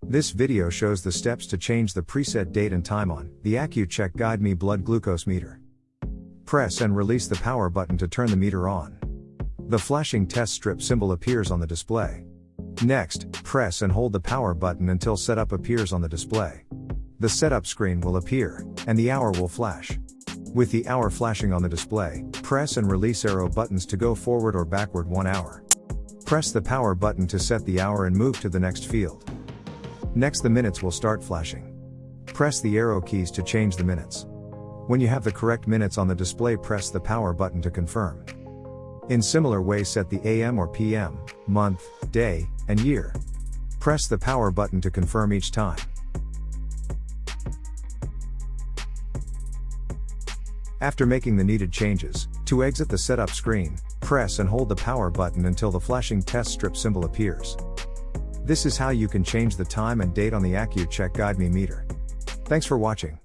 This video shows the steps to change the preset date and time on the Accu-Chek Guide Me blood glucose meter. Press and release the power button to turn the meter on. The flashing test strip symbol appears on the display. Next, press and hold the power button until setup appears on the display. The setup screen will appear, and the hour will flash. With the hour flashing on the display, press and release arrow buttons to go forward or backward 1 hour. Press the power button to set the hour and move to the next field. Next, the minutes will start flashing. Press the arrow keys to change the minutes. When you have the correct minutes on the display, press the power button to confirm. In similar way, set the AM or PM, month, day, and year. Press the power button to confirm each time. After making the needed changes, to exit the setup screen, press and hold the power button until the flashing test strip symbol appears. This is how you can change the time and date on the Accu-Chek Guide Me Meter. Thanks for watching.